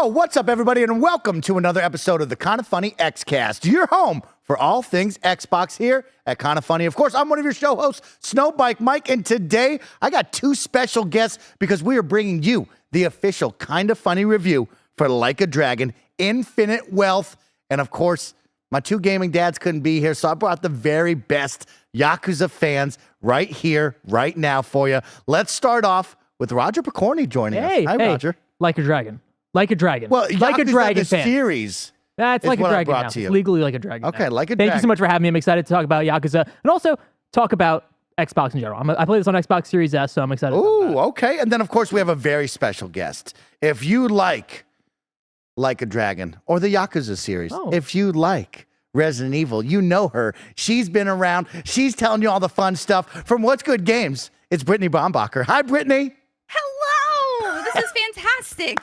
Yo, what's up, everybody, and welcome to another episode of the KindaFunny Xcast, your home for all things Xbox here at KindaFunny. Of course, I'm one of your show hosts, SnowBikeMike, and today I got two special guests because we are bringing you the official KindaFunny review for Like a Dragon, Infinite Wealth, and of course, my two gaming dads couldn't be here, so I brought the very best Yakuza fans right here, right now for you. Let's start off with Roger Pokorny joining us. Hi, Roger. Like a Dragon. Like a Dragon. Well, like a Dragon the fan. Series. That's Like a Dragon now. To you. Legally Like a Dragon. Okay, now. Like a Thank Dragon. you so much for having me. I'm excited to talk about Yakuza and also talk about Xbox in general. I play this on Xbox Series S, so I'm excited. Ooh, okay. And then, of course, we have a very special guest. If you like a Dragon or the Yakuza series, if you like Resident Evil, you know her. She's been around. She's telling you all the fun stuff from What's Good Games. It's Brittney Brombacher. Hi, Brittney. Hello! This is fantastic.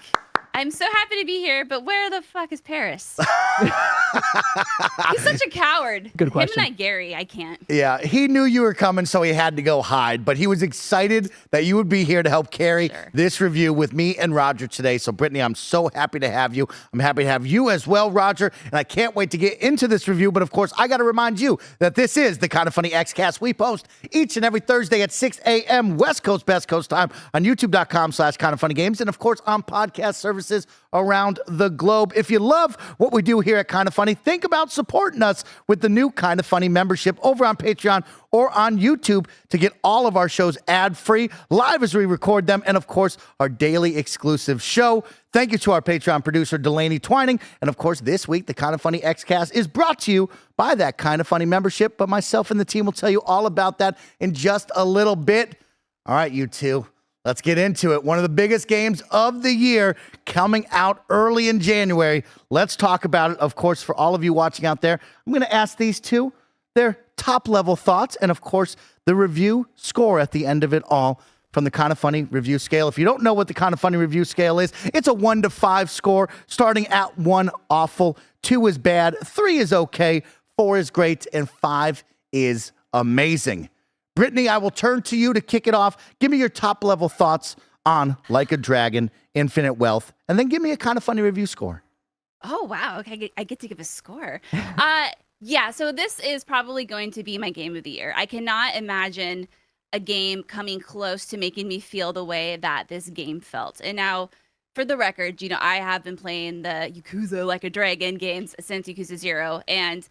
I'm so happy to be here, but where the fuck is Paris? He's such a coward. Good question. Him and that Gary, I can't. Yeah, he knew you were coming, so he had to go hide, but he was excited that you would be here to help carry this review with me and Roger today. So, Brittney, I'm so happy to have you. I'm happy to have you as well, Roger, and I can't wait to get into this review, but of course, I got to remind you that this is the KindaFunny Xcast. We post each and every Thursday at 6 a.m. West Coast, Best Coast time on youtube.com/KindaFunnyGames and, of course, on podcast services around the globe. If you love what we do here at KindaFunny, think about supporting us with the new KindaFunny membership over on Patreon or on YouTube to get all of our shows ad-free, live as we record them, and of course, our daily exclusive show. Thank you to our Patreon producer, Delaney Twining. And of course, this week, the KindaFunny Xcast is brought to you by that KindaFunny membership, but myself and the team will tell you all about that in just a little bit. All right, you two. Let's get into it. One of the biggest games of the year coming out early in January. Let's talk about it. Of course, for all of you watching out there, I'm going to ask these two their top-level thoughts and, of course, the review score at the end of it all from the KindaFunny review scale. If you don't know what the KindaFunny review scale is, it's a 1 to 5 score, starting at 1 awful, 2 is bad, 3 is okay, 4 is great, and 5 is amazing. Brittney, I will turn to you to kick it off. Give me your top-level thoughts on Like a Dragon, Infinite Wealth, and then give me a KindaFunny review score. Oh, wow. Okay, I get to give a score. Yeah, so this is probably going to be my game of the year. I cannot imagine a game coming close to making me feel the way that this game felt. And now, for the record, I have been playing the Yakuza Like a Dragon games since Yakuza 0, and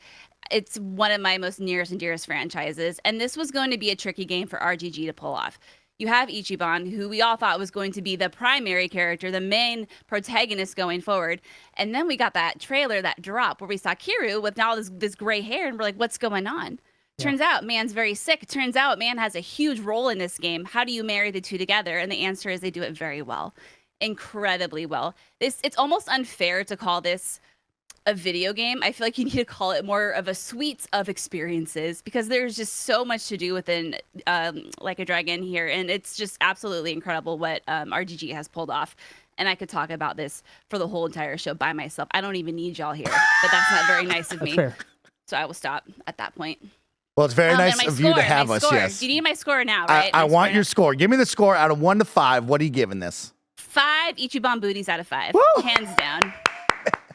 it's one of my most nearest and dearest franchises. And this was going to be a tricky game for RGG to pull off. You have Ichiban, who we all thought was going to be the primary character, the main protagonist going forward. And then we got that trailer, that drop, where we saw Kiryu with all this gray hair, and we're like, what's going on? Yeah. Turns out man's very sick. Turns out man has a huge role in this game. How do you marry the two together? And the answer is they do it very well. Incredibly well. It's almost unfair to call this a video game. I feel like you need to call it more of a suite of experiences, because there's just so much to do within Like a Dragon here, and it's just absolutely incredible what RGG has pulled off. And I could talk about this for the whole entire show by myself. I don't even need y'all here, but that's not very nice of me. Fair. So I will stop at that point. Well, it's very nice of you to have us. Yes. Do you need my score now, right? I want your score. Give me the score out of 1 to 5. What are you giving this? 5 Ichiban booties out of 5. Woo! Hands down.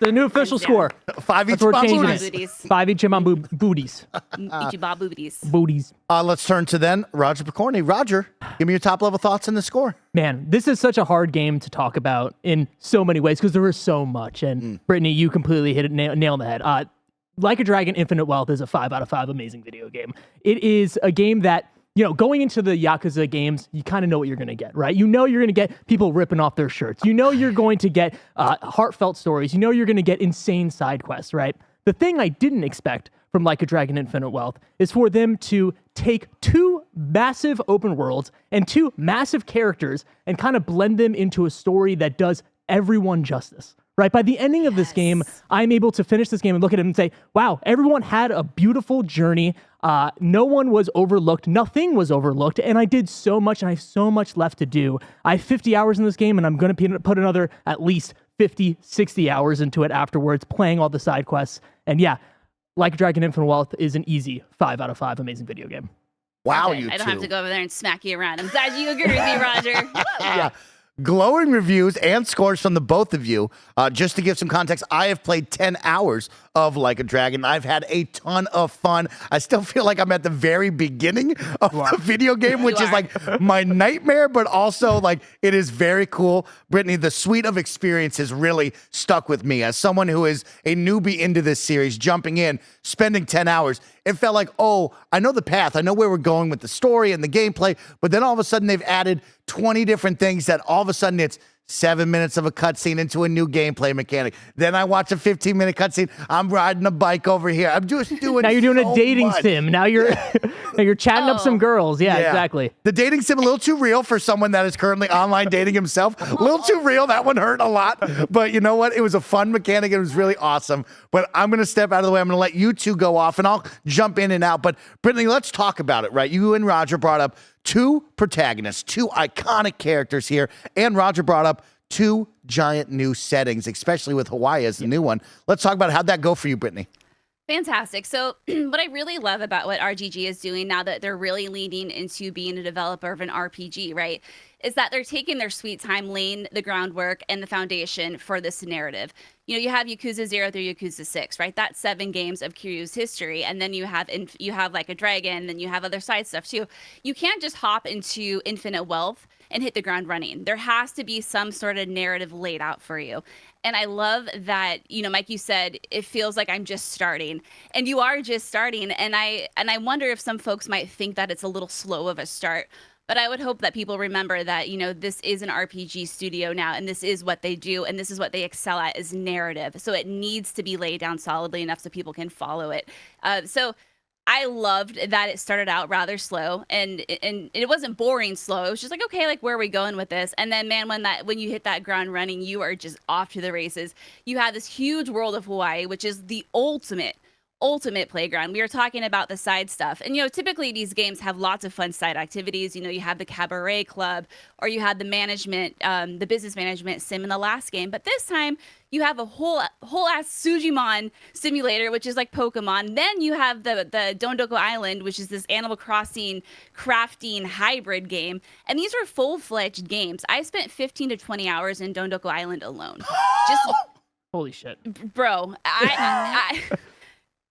The new official score. 5 That's what we're changing Ichiban it. booties. 5 Ichiban booties. Ichiban booties. Booties. Let's turn to then Roger Pokorny. Roger, give me your top-level thoughts on the score. Man, this is such a hard game to talk about in so many ways because there is so much. And Brittney, you completely hit it nail on the head. Like a Dragon, Infinite Wealth is a 5 out of 5 amazing video game. It is a game that, going into the Yakuza games, you kind of know what you're going to get, right? You know you're going to get people ripping off their shirts. You know you're going to get heartfelt stories. You know you're going to get insane side quests, right? The thing I didn't expect from Like a Dragon, Infinite Wealth is for them to take 2 massive open worlds and 2 massive characters and kind of blend them into a story that does everyone justice. Right? By the ending of this game, I'm able to finish this game and look at it and say, wow, everyone had a beautiful journey. No one was overlooked. Nothing was overlooked. And I did so much, and I have so much left to do. I have 50 hours in this game, and I'm going to put another at least 50, 60 hours into it afterwards, playing all the side quests. And yeah, Like a Dragon, Infinite Wealth is an easy 5 out of 5 amazing video game. Wow, Okay, you I don't two. have to go over there and smack you around. I'm glad you agree with me, Roger. Yeah. glowing reviews and scores from the both of you. Just to give some context, I have played 10 hours of Like a Dragon. I've had a ton of fun. I still feel like I'm at the very beginning of the video game, which is like my nightmare, but also like it is very cool. Brittney, the suite of experiences really stuck with me. As someone who is a newbie into this series, jumping in, spending 10 hours, it felt like, oh, I know the path. I know where we're going with the story and the gameplay, but then all of a sudden they've added 20 different things that all of a sudden it's 7 minutes of a cutscene into a new gameplay mechanic. Then I watch a 15-minute cutscene. I'm riding a bike over here. I'm just doing Now you're doing a dating much. sim. Now you're chatting up some girls. Yeah, exactly. The dating sim a little too real for someone that is currently online dating himself. A little too real. That one hurt a lot. But you know what? It was a fun mechanic. It was really awesome. But I'm going to step out of the way. I'm going to let you two go off, and I'll jump in and out. But Brittney, let's talk about it, right? You and Roger brought up two protagonists, two iconic characters here, and Roger brought up two giant new settings, especially with Hawaii as the new one. Let's talk about how'd that go for you, Brittney? Fantastic. So what I really love about what RGG is doing now that they're really leaning into being a developer of an RPG, right, is that they're taking their sweet time, laying the groundwork and the foundation for this narrative. You know, you have Yakuza 0 through Yakuza 6, right? That's 7 games of Kiryu's history. And then you have Like a Dragon, then you have other side stuff too. You can't just hop into Infinite Wealth and hit the ground running. There has to be some sort of narrative laid out for you. And I love that, you know, Mike, you said it feels like I'm just starting, and you are just starting. And I wonder if some folks might think that it's a little slow of a start. But I would hope that people remember that, you know, this is an RPG studio now, and this is what they do, and this is what they excel at is narrative. So it needs to be laid down solidly enough so people can follow it. So I loved that it started out rather slow, and it wasn't boring slow. It was just like, okay, like where are we going with this? And then, man, when you hit that ground running, you are just off to the races. You have this huge world of Hawaii, which is the ultimate playground. We were talking about the side stuff, and you know, typically these games have lots of fun side activities. You know, you have the cabaret club, or you had the management, the business management sim in the last game, but this time you have a whole ass Sujimon simulator, which is like Pokemon. Then you have the Dondoko Island, which is this Animal Crossing crafting hybrid game, and these were full-fledged games. I spent 15 to 20 hours in Dondoko Island alone. Just Holy shit, bro.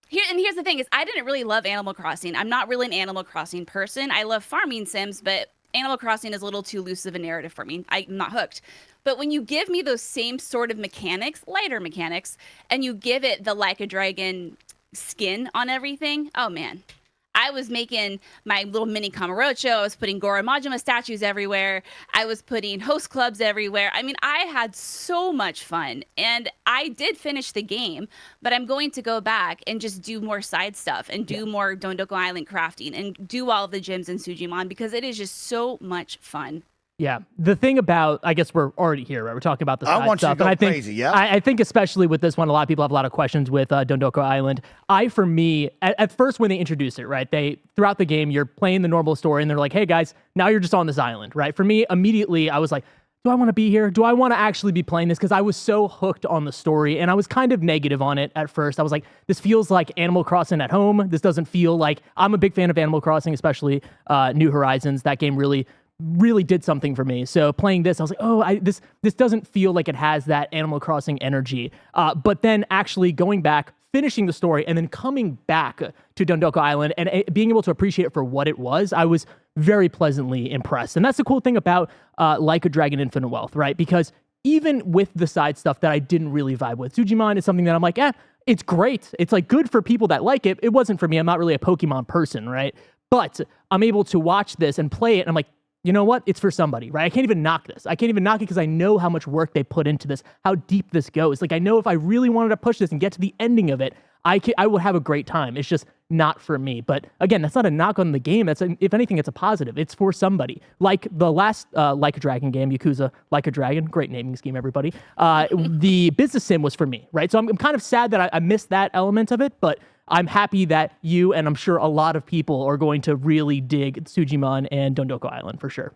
Here's the thing is I didn't really love Animal Crossing. I'm not really an Animal Crossing person. I love farming sims, but Animal Crossing is a little too loose of a narrative for me. I'm not hooked. But when you give me those same sort of mechanics, lighter mechanics, and you give it the Like a Dragon skin on everything, oh man. I was making my little mini Kamurocho. I was putting Goro Majima statues everywhere. I was putting host clubs everywhere. I mean, I had so much fun. And I did finish the game, but I'm going to go back and just do more side stuff and do more Dondoko Island crafting and do all of the gyms in Sujimon because it is just so much fun. Yeah, the thing about, I guess we're already here, right? We're talking about the side I want stuff, you to go and I think, crazy, yeah? I think especially with this one, a lot of people have a lot of questions with Dondoko Island. For me, at first when they introduced it, right, throughout the game, you're playing the normal story, and they're like, hey guys, now you're just on this island, right? For me, immediately, I was like, do I want to be here? Do I want to actually be playing this? Because I was so hooked on the story, and I was kind of negative on it at first. I was like, this feels like Animal Crossing at home. This doesn't feel like, I'm a big fan of Animal Crossing, especially New Horizons. That game really did something for me. So playing this, I was like, oh, this doesn't feel like it has that Animal Crossing energy. But then actually going back, finishing the story, and then coming back to Dondoko Island and being able to appreciate it for what it was, I was very pleasantly impressed. And that's the cool thing about Like a Dragon Infinite Wealth, right? Because even with the side stuff that I didn't really vibe with, Sujimon is something that I'm like, it's great. It's like good for people that like it. It wasn't for me. I'm not really a Pokemon person, right? But I'm able to watch this and play it, and I'm like, you know what? It's for somebody, right? I can't even knock this. I can't even knock it because I know how much work they put into this, how deep this goes. Like, I know if I really wanted to push this and get to the ending of it, I would have a great time. It's just not for me. But again, that's not a knock on the game. If anything, it's a positive. It's for somebody. Like the last Like a Dragon game, Yakuza Like a Dragon, great naming scheme, everybody. The business sim was for me, right? So I'm kind of sad that I missed that element of it, but I'm happy that you, and I'm sure a lot of people, are going to really dig Sujimon and Dondoko Island for sure.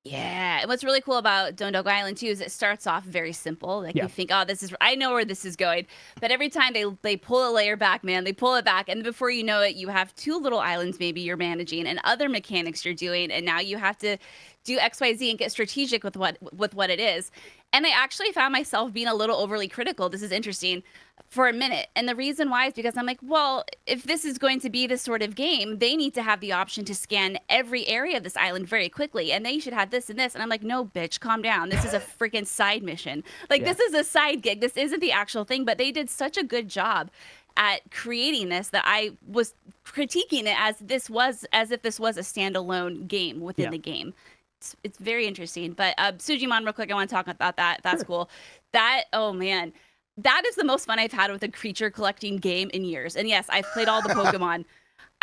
Yeah. Yeah, and what's really cool about Dondoko Island too is it starts off very simple. Like you think, oh, I know where this is going. But every time they pull a layer back, man, they pull it back, and before you know it, you have 2 little islands maybe you're managing and other mechanics you're doing, and now you have to do XYZ and get strategic with what it is. And I actually found myself being a little overly critical. This is interesting for a minute. And the reason why is because I'm like, well, if this is going to be this sort of game, they need to have the option to scan every area of this island very quickly. And they should have this and this. And I'm like, no, bitch, calm down. This is a freaking side mission. Like, this is a side gig. This isn't the actual thing. But they did such a good job at creating this that I was critiquing it as if this was a standalone game within the game. It's very interesting. But Sujimon, real quick, I want to talk about that. That's cool. That, oh man, that is the most fun I've had with a creature collecting game in years. And yes, I've played all the Pokemon.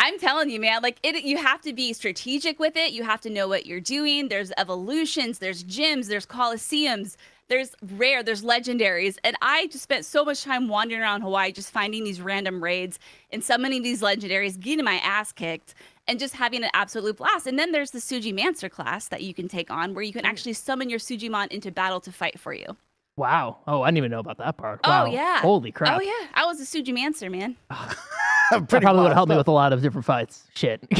I'm telling you, man, like you have to be strategic with it. You have to know what you're doing. There's evolutions, there's gyms, there's coliseums, there's rare, there's legendaries. And I just spent so much time wandering around Hawaii, just finding these random raids and summoning these legendaries, getting my ass kicked, and just having an absolute blast. And then there's the Sujimancer class that you can take on where you can actually summon your Sujimon into battle to fight for you. Wow. Oh, I didn't even know about that part. Wow. Oh, yeah. Holy crap. Oh, yeah. I was a Sujimancer, man. That probably would have helped me with a lot of different fights. Shit. No,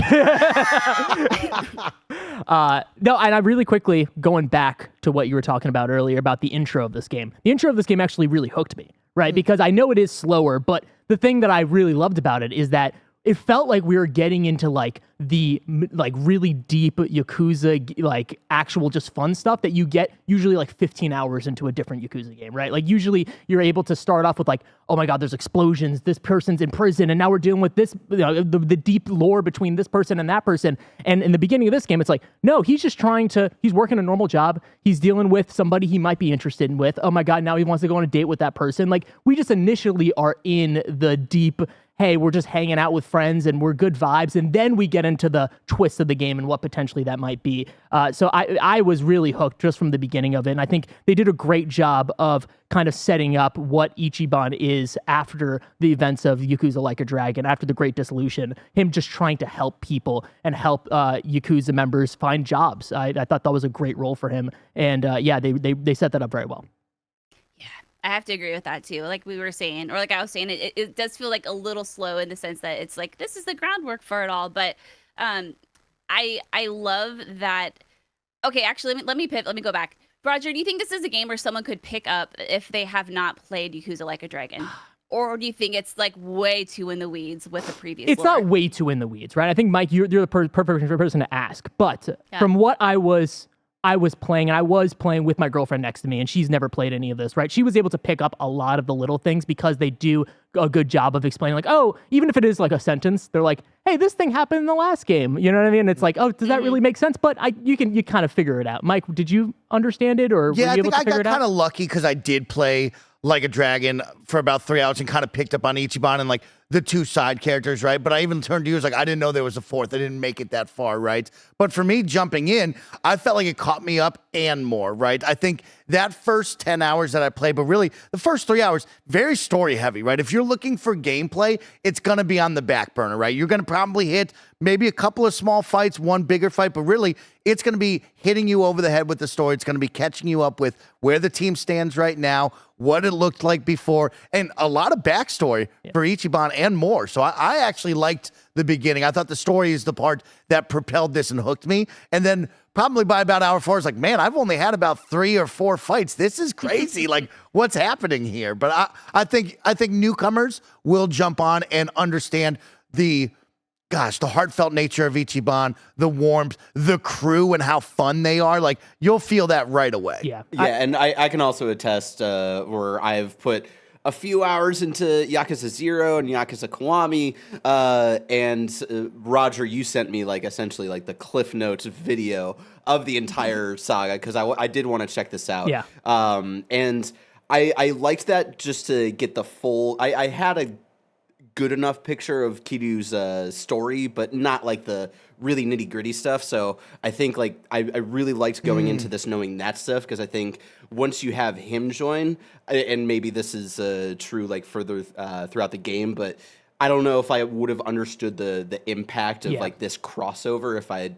and I really quickly, going back to what you were talking about earlier about the intro of this game. The intro of this game actually really hooked me, right? Because I know it is slower, but the thing that I really loved about it is that it felt like we were getting into like the like really deep Yakuza, like actual just fun stuff that you get usually like 15 hours into a different Yakuza game, right? Like usually you're able to start off with like, oh my God, there's explosions, this person's in prison, and now we're dealing with this, the deep lore between this person and that person. And in the beginning of this game, it's like, no, he's just he's working a normal job. He's dealing with somebody he might be interested in with. Oh my God, now he wants to go on a date with that person. Like we just initially are in the deep, hey, we're just hanging out with friends and we're good vibes. And then we get into the twist of the game and what potentially that might be. So I was really hooked just from the beginning of it. And I think they did a great job of kind of setting up what Ichiban is after the events of Yakuza Like a Dragon, after the Great Dissolution, him just trying to help people and help Yakuza members find jobs. I thought that was a great role for him. And they set that up very well. I have to agree with that too. Like we were saying, or like I was saying, it does feel like a little slow in the sense that it's like, this is the groundwork for it all. But I love that. Okay, actually, let me pivot. Let me go back. Roger, do you think this is a game where someone could pick up if they have not played Yakuza Like a Dragon? Or do you think it's like way too in the weeds with the previous It's lore? not way too in the weeds, right? I think, Mike, you're the perfect person to ask. But from what I was playing, and I was playing with my girlfriend next to me, and she's never played any of this, right? She was able to pick up a lot of the little things because they do a good job of explaining, like, oh, even if it is like a sentence, they're like, hey, this thing happened in the last game. You know what I mean? It's like, oh, does that really make sense? But you kind of figure it out. Mike, did you understand it, or were you able to figure it out? Yeah, I think I got kind of lucky because I did play Like a Dragon for about 3 hours and kind of picked up on Ichiban and like the 2 side characters, right? But I even turned to you, like, I didn't know there was a 4th. I didn't make it that far, right? But for me, jumping in, I felt like it caught me up and more, right? I think that first 10 hours that I played, but really the first 3 hours, very story heavy, right? If you're looking for gameplay, it's going to be on the back burner, right? You're going to probably hit maybe a couple of small fights, one bigger fight, but really it's going to be hitting you over the head with the story. It's going to be catching you up with where the team stands right now, what it looked like before, and a lot of backstory for Ichiban and more. So I actually liked the beginning. I thought the story is the part that propelled this and hooked me. And then probably by about hour 4, I was like, man, I've only had about 3 or 4 fights. This is crazy. Like, what's happening here? But I think newcomers will jump on and understand the heartfelt nature of Ichiban, the warmth, the crew, and how fun they are. Like, you'll feel that right away. Yeah, and I can also attest where I've put a few hours into Yakuza 0 and Yakuza Kiwami, and Roger, you sent me like essentially like the Cliff Notes video of the entire saga because I did want to check this out. Yeah. And I liked that just to get the full. I had a good enough picture of Kiryu's story, but not like the really nitty gritty stuff. So I think like I really liked going into this knowing that stuff because I think once you have him join, and maybe this is true like further throughout the game, but I don't know if I would have understood the impact of Yeah. like this crossover if I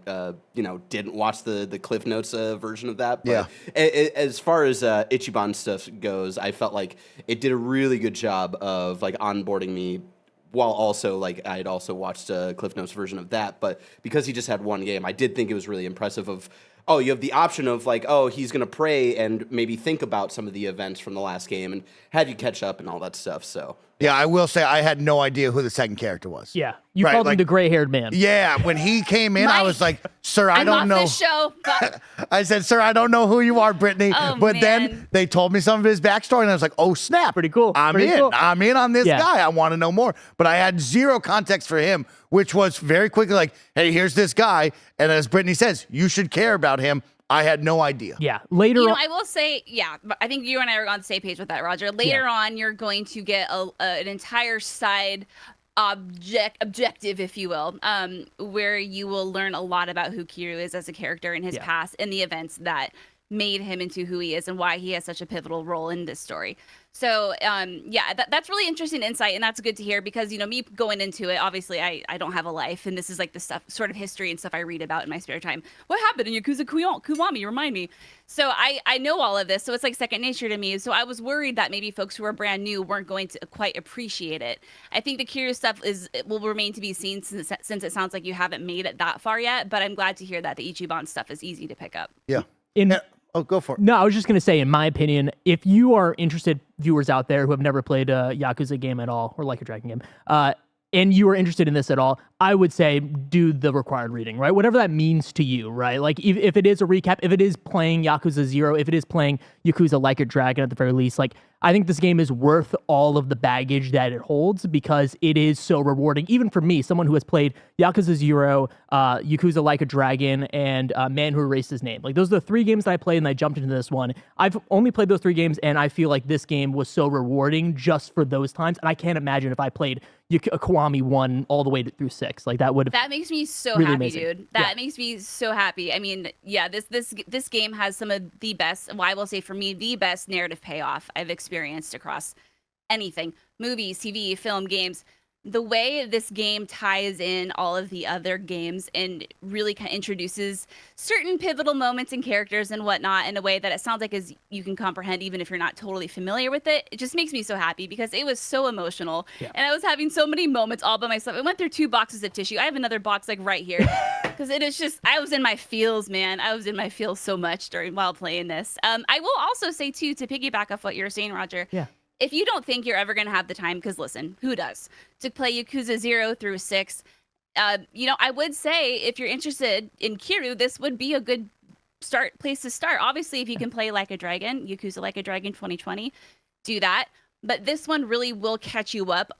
didn't watch the Cliff Notes version of that. But as far as Ichiban stuff goes, I felt like it did a really good job of like onboarding me. While also like I had also watched Cliff Notes version of that, but because he just had one game, I did think it was really impressive. You have the option of like, he's gonna pray and maybe think about some of the events from the last game and have you catch up and all that stuff. So Yeah, I will say I had no idea who the second character was. Yeah. You Right, called him like- the gray-haired man. Yeah, when he came in, I was like, sir, I I'm don't off know. this show. But I said, sir, I don't know who you are, Brittney. Oh, but then man. they told me some of his backstory, and I was like, oh, snap. Pretty cool. I'm Pretty in. cool. I'm in on this Yeah. guy. I want to know more. But I had zero context for him, which was very quickly like, hey, here's this guy. And as Brittney says, you should care about him. I had no idea. Yeah. Later on. I will say, but I think you and I are on the same page with that, Roger. Later on, you're going to get an entire side objective, if you will, where you will learn a lot about who Kiryu is as a character in his past and the events that made him into who he is and why he has such a pivotal role in this story. So, that's really interesting insight, and that's good to hear because, me going into it, obviously I don't have a life, and this is like the stuff, sort of history and stuff I read about in my spare time. What happened in Yakuza Kiwami? Remind me. So I know all of this, so it's like second nature to me. So I was worried that maybe folks who are brand new weren't going to quite appreciate it. I think the Kiryu stuff will remain to be seen since it sounds like you haven't made it that far yet, but I'm glad to hear that the Ichiban stuff is easy to pick up. Yeah. in Oh, go for it. No, I was just going to say, in my opinion, if you are interested, viewers out there who have never played a Yakuza game at all, or Like a Dragon game, and you are interested in this at all, I would say do the required reading, right? Whatever that means to you, right? Like if it is a recap, if it is playing Yakuza 0, if it is playing Yakuza Like a Dragon at the very least, like I think this game is worth all of the baggage that it holds because it is so rewarding. Even for me, someone who has played Yakuza 0, Yakuza Like a Dragon, and Man Who Erased His Name. Like those are the 3 games that I played and I jumped into this one. I've only played those 3 games and I feel like this game was so rewarding just for those times. And I can't imagine if I played Kiwami 1 all the way through 6. Like that makes me so really happy, amazing. dude. That makes me so happy. I mean, this game has some of the best, well, I will say for me, the best narrative payoff I've experienced across anything. Movies, TV, film, games. The way this game ties in all of the other games and really kind of introduces certain pivotal moments and characters and whatnot in a way that it sounds like is you can comprehend even if you're not totally familiar with it. It just makes me so happy because it was so emotional. Yeah. And I was having so many moments all by myself. I went through 2 boxes of tissue. I have another box like right here because it is just, I was in my feels, man. I was in my feels so much while playing this. I will also say too, to piggyback off what you were saying, Roger. Yeah. If you don't think you're ever going to have the time, because listen, who does, to play Yakuza 0 through 6, I would say if you're interested in Kiryu, this would be a good place to start. Obviously, if you can play Like a Dragon, Yakuza Like a Dragon 2020, do that. But this one really will catch you up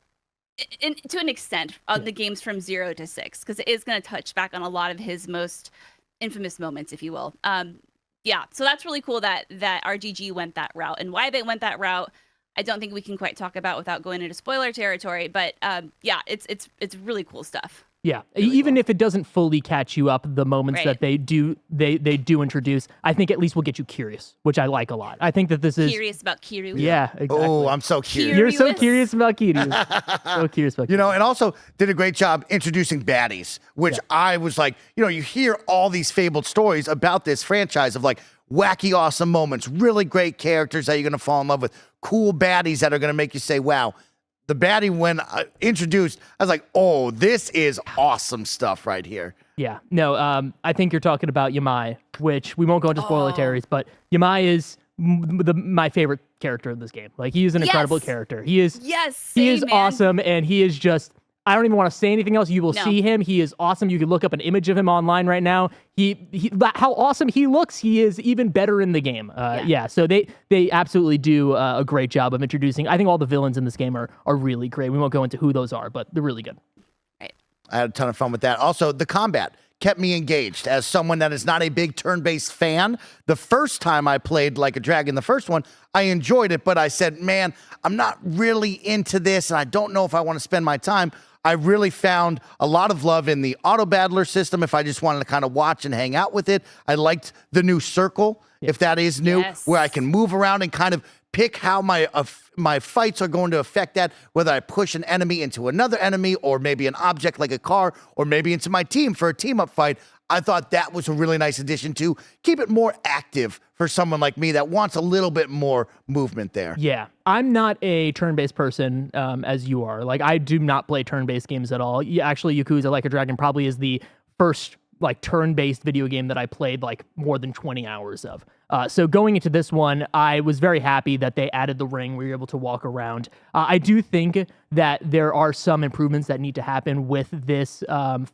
to an extent on the games from 0 to 6, because it is going to touch back on a lot of his most infamous moments, if you will. So that's really cool that RGG went that route, and why they went that route, I don't think we can quite talk about without going into spoiler territory, but it's really cool stuff. Yeah, Really even cool. if it doesn't fully catch you up, the moments Right. that they do introduce, I think at least will get you curious, which I like a lot. I think that this is Curious about Kiryu. Yeah, exactly. Oh, I'm so curious. You're so Curious. curious about Kiryu. So curious about Kiryu. And also did a great job introducing baddies, which I was like, you hear all these fabled stories about this franchise of like wacky, awesome moments, really great characters that you're going to fall in love with, cool baddies that are going to make you say, wow. The baddie, when introduced, I was like, oh, this is awesome stuff right here. Yeah, no, I think you're talking about Yamai, which we won't go into spoiler territories, but Yamai is my favorite character in this game. Like, he is an incredible Yes. character. He is Yes. he is same, man. awesome, and he is just, I don't even want to say anything else. You will No. see him. He is awesome. You can look up an image of him online right now. How awesome he looks, he is even better in the game. So they absolutely do a great job of introducing. I think all the villains in this game are really great. We won't go into who those are, but they're really good. Right. I had a ton of fun with that. Also, the combat kept me engaged as someone that is not a big turn-based fan. The first time I played Like a Dragon, the first one, I enjoyed it, but I said, man, I'm not really into this, and I don't know if I want to spend my time. I really found a lot of love in the auto battler system if I just wanted to kind of watch and hang out with it. I liked the new circle, if that is new, Yes. where I can move around and kind of pick how my my fights are going to affect that, whether I push an enemy into another enemy or maybe an object like a car or maybe into my team for a team-up fight. I thought that was a really nice addition to keep it more active for someone like me that wants a little bit more movement there. Yeah, I'm not a turn-based person as you are. Like, I do not play turn-based games at all. Actually, Yakuza Like a Dragon probably is the first like turn-based video game that I played like more than 20 hours of. So going into this one, I was very happy that they added the ring where you're able to walk around. I do think that there are some improvements that need to happen with this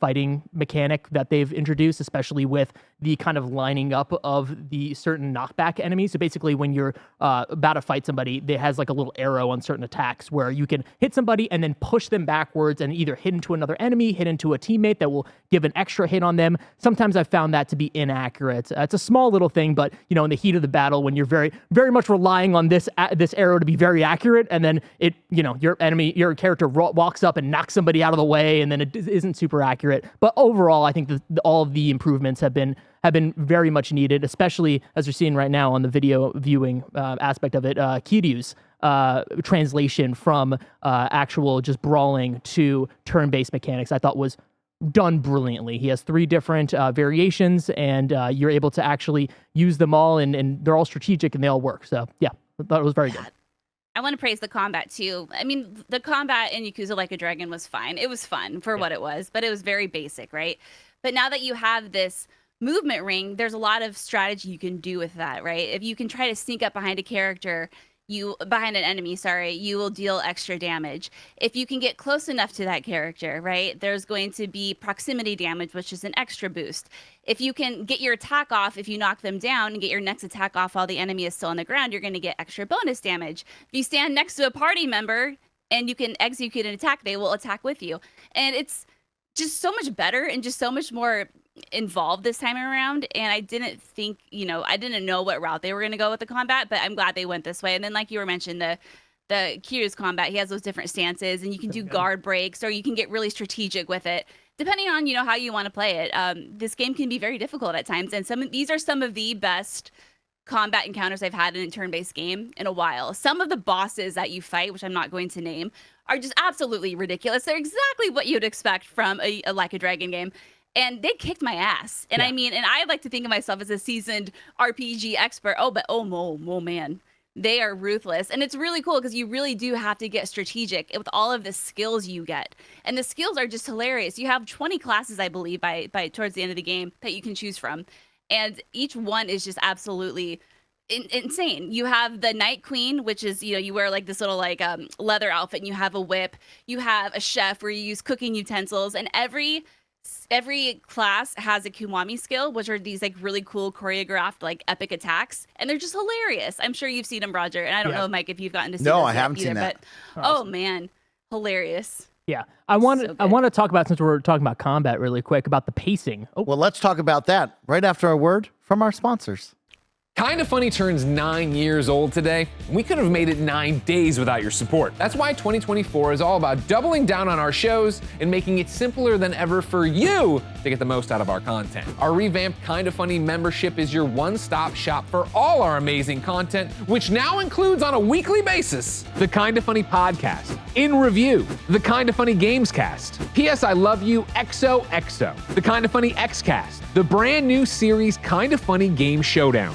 fighting mechanic that they've introduced, especially with the kind of lining up of the certain knockback enemies. So basically when you're about to fight somebody, it has like a little arrow on certain attacks where you can hit somebody and then push them backwards and either hit into another enemy, hit into a teammate that will give an extra hit on them. Sometimes I've found that to be inaccurate. It's a small little thing, but you know, in the heat of the battle, when you're very, very much relying on this arrow to be very accurate, and then your character walks up and knocks somebody out of the way, and then it isn't super accurate. But overall, I think all of the improvements have been very much needed, especially as you're seeing right now on the video viewing aspect of it. Kiryu's translation from actual just brawling to turn-based mechanics, I thought was done brilliantly. He has 3 different variations, and you're able to actually use them all, and they're all strategic and they all work. So yeah, I thought it was very good. I want to praise the combat too. I mean, the combat in Yakuza Like a Dragon was fine. It was fun for what it was, but it was very basic, right? But now that you have this movement ring, there's a lot of strategy you can do with that, right? If you can try to sneak up behind an enemy, you will deal extra damage. If you can get close enough to that character, right, there's going to be proximity damage, which is an extra boost. If you can get your attack off, if you knock them down and get your next attack off while the enemy is still on the ground, you're going to get extra bonus damage. If you stand next to a party member and you can execute an attack, they will attack with you. And it's just so much better and just so much more involved this time around, and I didn't think, I didn't know what route they were going to go with the combat, but I'm glad they went this way. And then, like you were mentioning, the Kiryu's combat, he has those different stances, and you can do guard breaks, or you can get really strategic with it, depending on how you want to play it. This game can be very difficult at times, and these are some of the best combat encounters I've had in a turn-based game in a while. Some of the bosses that you fight, which I'm not going to name, are just absolutely ridiculous. They're exactly what you'd expect from a Like a Dragon game. And they kicked my ass. And I mean, and I like to think of myself as a seasoned RPG expert. Oh man, they are ruthless. And it's really cool because you really do have to get strategic with all of the skills you get. And the skills are just hilarious. You have 20 classes, I believe, by towards the end of the game that you can choose from. And each one is just absolutely insane. You have the Night Queen, which is, you wear like this little leather outfit, and you have a whip. You have a chef where you use cooking utensils, and every class has a Kiwami skill, which are these like really cool choreographed like epic attacks, and they're just hilarious. I'm sure you've seen them, Roger, and I don't know, Mike, if you've gotten to see them. No, I haven't seen that. But oh man, hilarious. Yeah, I want to talk about, since we're talking about combat really quick, about the pacing. Well, let's talk about that right after a word from our sponsors. KindaFunny turns 9 years old today. We could have made it 9 days without your support. That's why 2024 is all about doubling down on our shows and making it simpler than ever for you to get the most out of our content. Our revamped KindaFunny membership is your one-stop shop for all our amazing content, which now includes on a weekly basis the KindaFunny podcast, In Review, the KindaFunny Gamescast, P.S. I Love You XOXO, the KindaFunny Xcast, the brand new series KindaFunny Game Showdown.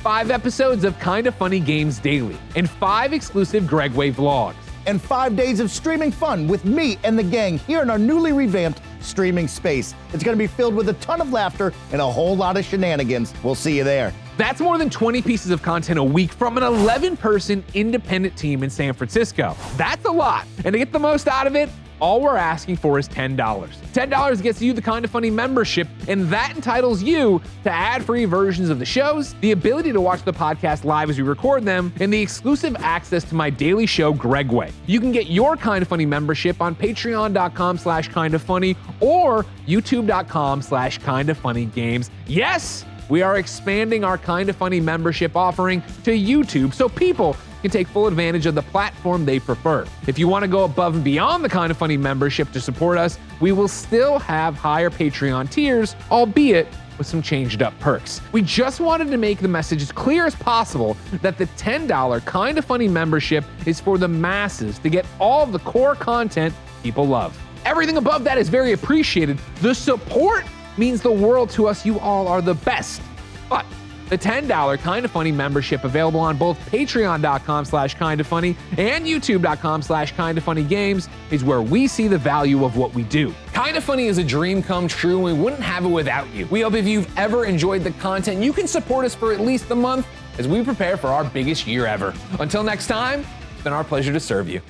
5 episodes of KindaFunny Games Daily, and 5 exclusive Gregway vlogs. And 5 days of streaming fun with me and the gang here in our newly revamped streaming space. It's going to be filled with a ton of laughter and a whole lot of shenanigans. We'll see you there. That's more than 20 pieces of content a week from an 11-person independent team in San Francisco. That's a lot. And to get the most out of it, all we're asking for is $10. $10 gets you the KindaFunny membership, and that entitles you to ad-free versions of the shows, the ability to watch the podcast live as we record them, and the exclusive access to my daily show, Gregway. You can get your KindaFunny membership on patreon.com/KindaFunny or youtube.com/KindaFunnyGames. Yes, we are expanding our KindaFunny membership offering to YouTube so people can take full advantage of the platform they prefer. If you want to go above and beyond the KindaFunny membership to support us, we will still have higher Patreon tiers, albeit with some changed up perks. We just wanted to make the message as clear as possible that the $10 KindaFunny membership is for the masses to get all of the core content people love. Everything above that is very appreciated. The support means the world to us. You all are the best. But the $10 KindaFunny membership available on both patreon.com/KindaFunny and youtube.com/KindaFunnyGames is where we see the value of what we do. KindaFunny is a dream come true, and we wouldn't have it without you. We hope if you've ever enjoyed the content, you can support us for at least a month as we prepare for our biggest year ever. Until next time, it's been our pleasure to serve you.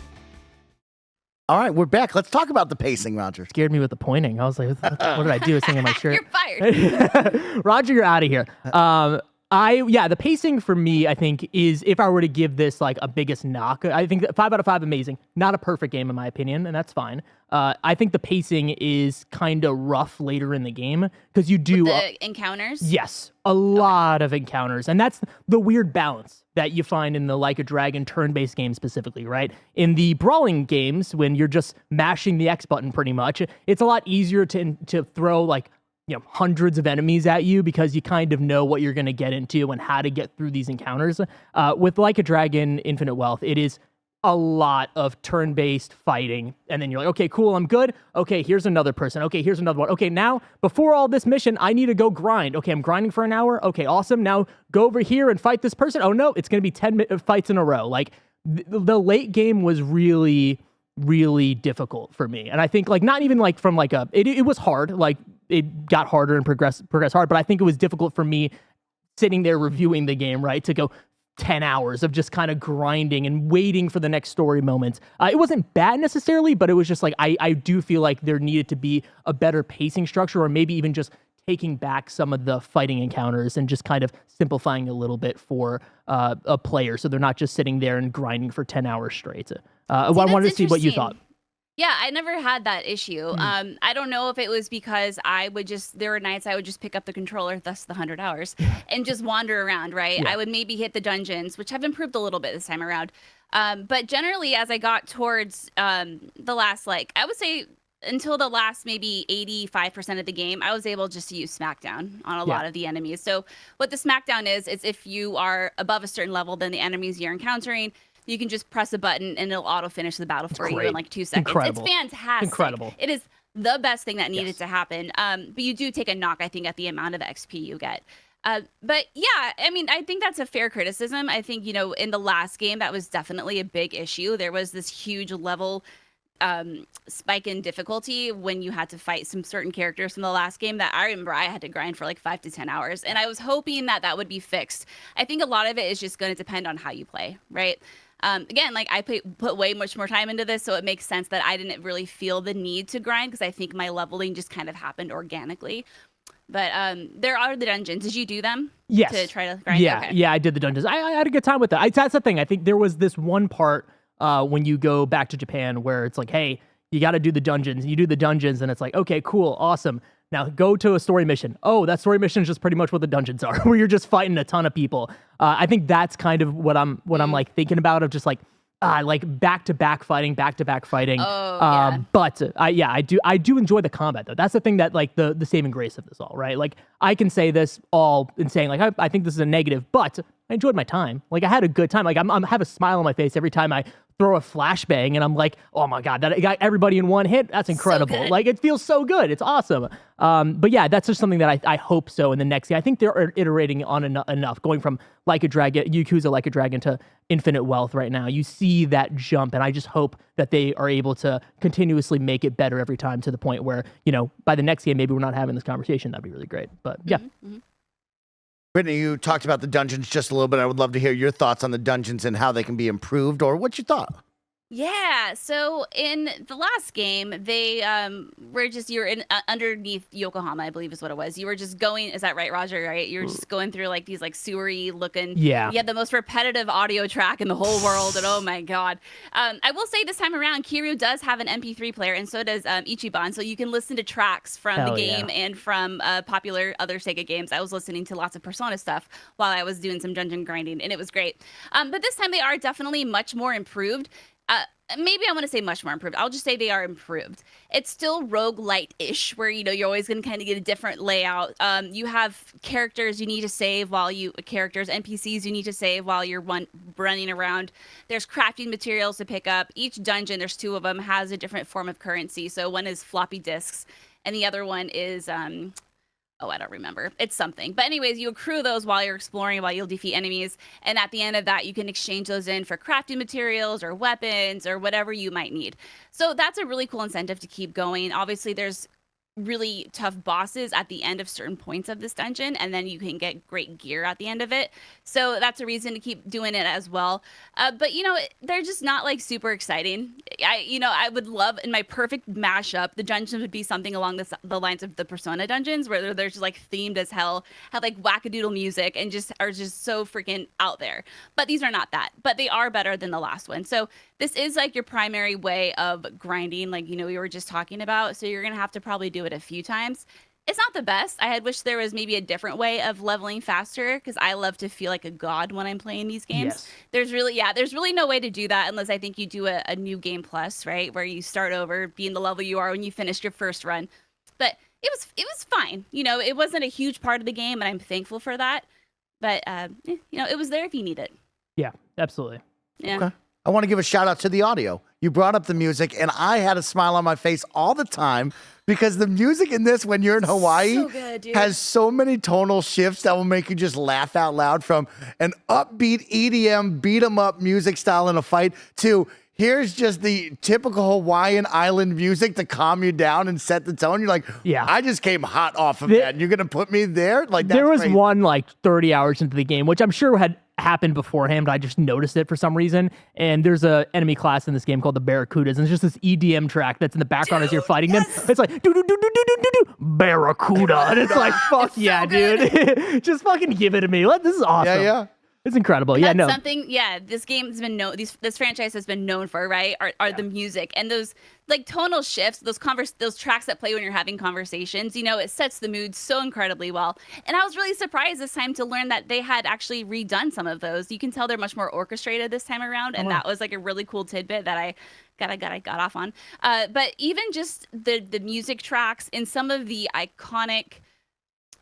All right, we're back. Let's talk about the pacing, Roger. Scared me with the pointing. I was like, what did I do? Singing my shirt. You're fired. Roger, you're out of here. The pacing for me, I think, is if I were to give this like a biggest knock, I think that 5 out of 5 amazing. Not a perfect game in my opinion, and that's fine. I think the pacing is kind of rough later in the game because you do the encounters. Yes, a lot of encounters, and that's the weird balance that you find in the Like a Dragon turn-based games specifically, right? In the brawling games, when you're just mashing the X button pretty much, it's a lot easier to throw like hundreds of enemies at you because you kind of know what you're going to get into and how to get through these encounters. With Like a Dragon Infinite Wealth, it is a lot of turn-based fighting, and then you're like, okay, cool, I'm good. Okay, here's another person. Okay, here's another one. Okay, now, before all this mission, I need to go grind. Okay, I'm grinding for an hour. Okay, awesome. Now, go over here and fight this person. Oh, no, it's going to be 10 fights in a row. Like, the late game was really, really difficult for me. And I think, like, not even, like, from, like, it was hard. Like, it got harder and progress hard, but I think it was difficult for me sitting there reviewing the game, right, to go 10 hours of just kind of grinding and waiting for the next story moments. It wasn't bad necessarily, but it was just like, I do feel like there needed to be a better pacing structure, or maybe even just taking back some of the fighting encounters and just kind of simplifying a little bit for a player, so they're not just sitting there and grinding for 10 hours straight. I wanted to see what you thought. Yeah, I never had that issue. I don't know if it was because there were nights I would just pick up the controller, thus the 100 hours, and just wander around, right? Yeah. I would maybe hit the dungeons, which have improved a little bit this time around. But generally, as I got towards the last, I would say until the last maybe 85% of the game, I was able just to use Smackdown on a lot of the enemies. So what the Smackdown is if you are above a certain level than the enemies you're encountering, you can just press a button and it'll auto finish the battle for you in like 2 seconds. Incredible. It's fantastic. Incredible. It is the best thing that needed to happen. But you do take a knock, I think, at the amount of XP you get. But yeah, I mean, I think that's a fair criticism. I think, in the last game, that was definitely a big issue. There was this huge level spike in difficulty when you had to fight some certain characters from the last game that I remember I had to grind for like 5 to 10 hours. And I was hoping that would be fixed. I think a lot of it is just going to depend on how you play, right? Again, like I put way much more time into this, so it makes sense that I didn't really feel the need to grind because I think my leveling just kind of happened organically. But there are the dungeons. Did you do them? Yes. To try to grind? Yeah, okay. yeah, I did the dungeons. I had a good time with that. That's the thing. I think there was this one part when you go back to Japan where it's like, hey, you got to do the dungeons. You do the dungeons, and it's like, okay, cool, awesome. Now go to a story mission. Oh, that story mission is just pretty much what the dungeons are, where you're just fighting a ton of people. I think that's kind of what I'm like thinking about, of just like back-to-back fighting. Oh, yeah. But I do enjoy the combat though. That's the thing that like the saving grace of this all, right? Like I can say this all in saying like I think this is a negative, but I enjoyed my time. Like I had a good time. Like I'm have a smile on my face every time I throw a flashbang, and I'm like, oh my god, that got everybody in one hit. That's incredible. So like it feels so good. It's awesome. But yeah, that's just something that I hope so in the next game. I think they're iterating on enough, going from Like a Dragon, Yakuza Like a Dragon to Infinite Wealth right now. You see that jump, and I just hope that they are able to continuously make it better every time, to the point where, by the next game, maybe we're not having this conversation. That'd be really great. But yeah. Mm-hmm. Brittney, you talked about the dungeons just a little bit. I would love to hear your thoughts on the dungeons and how they can be improved, or what you thought. Yeah, so in the last game, they you're in underneath Yokohama, I believe is what it was. You were just going, is that right, Roger? Right? You were just going through like these like sewery looking. Yeah. You had the most repetitive audio track in the whole world, and oh my god. I will say this time around, Kiryu does have an MP3 player, and so does Ichiban, so you can listen to tracks from the game and from popular other Sega games. I was listening to lots of Persona stuff while I was doing some dungeon grinding, and it was great. But this time they are definitely much more improved. maybe I want to say much more improved. I'll just say they are improved. It's still roguelite-ish, where you're always going to kind of get a different layout. You have characters you need to save NPCs you need to save while you're running around. There's crafting materials to pick up. Each dungeon, there's 2 of them, has a different form of currency. So one is floppy disks, and the other one is I don't remember. It's something. But anyways, you accrue those while you're exploring, while you'll defeat enemies. And at the end of that, you can exchange those in for crafting materials or weapons or whatever you might need. So that's a really cool incentive to keep going. Obviously, there's really tough bosses at the end of certain points of this dungeon, and then you can get great gear at the end of it. So that's a reason to keep doing it as well. But they're just not like super exciting. I would love, in my perfect mashup, the dungeons would be something along the lines of the Persona dungeons, where they're just like themed as hell, have like wackadoodle music, and are just so freaking out there. But these are not that. But they are better than the last one. So this is like your primary way of grinding, like we were just talking about. So you're gonna have to probably do it a few times. It's not the best. I had wished there was maybe a different way of leveling faster, because I love to feel like a god when I'm playing these games. Yes. There's really no way to do that unless I think you do a new game plus, right, where you start over being the level you are when you finished your first run. But it was fine. It wasn't a huge part of the game, and I'm thankful for that. But it was there if you need it. Yeah, absolutely. Yeah. Okay. I want to give a shout out to the audio. You brought up the music, and I had a smile on my face all the time, because the music in this, when you're in Hawaii, so good, dude, has so many tonal shifts that will make you just laugh out loud, from an upbeat EDM beat 'em up music style in a fight to here's just the typical Hawaiian island music to calm you down and set the tone. You're like, yeah, I just came hot off of that. And you're going to put me there? Like, that's there was crazy. one like 30 hours into the game, which I'm sure had happened beforehand, but I just noticed it for some reason. And there's a enemy class in this game called the Barracudas, and it's just this EDM track that's in the background as you're fighting them. It's like do do do do do do do do Barracuda, and it's like fuck it's yeah, so dude, just fucking give it to me. This is awesome. Yeah. It's incredible. That's something. Yeah, this game has been known. This franchise has been known for, right? Are the music and those like tonal shifts, those tracks that play when you're having conversations. It sets the mood so incredibly well. And I was really surprised this time to learn that they had actually redone some of those. You can tell they're much more orchestrated this time around, and that was like a really cool tidbit that I got off on. But even just the music tracks and some of the iconic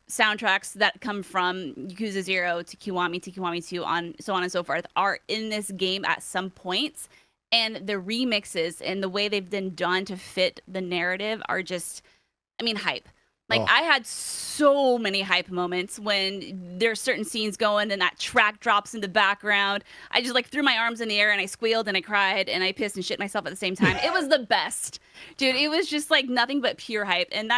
soundtracks that come from Yakuza 0 to Kiwami 2, on so on and so forth, are in this game at some points, and the remixes and the way they've been done to fit the narrative are just, hype. I had so many hype moments when there's certain scenes going and that track drops in the background. I just like threw my arms in the air and I squealed and I cried and I pissed and shit myself at the same time. It was the best, dude. It was just like nothing but pure hype, and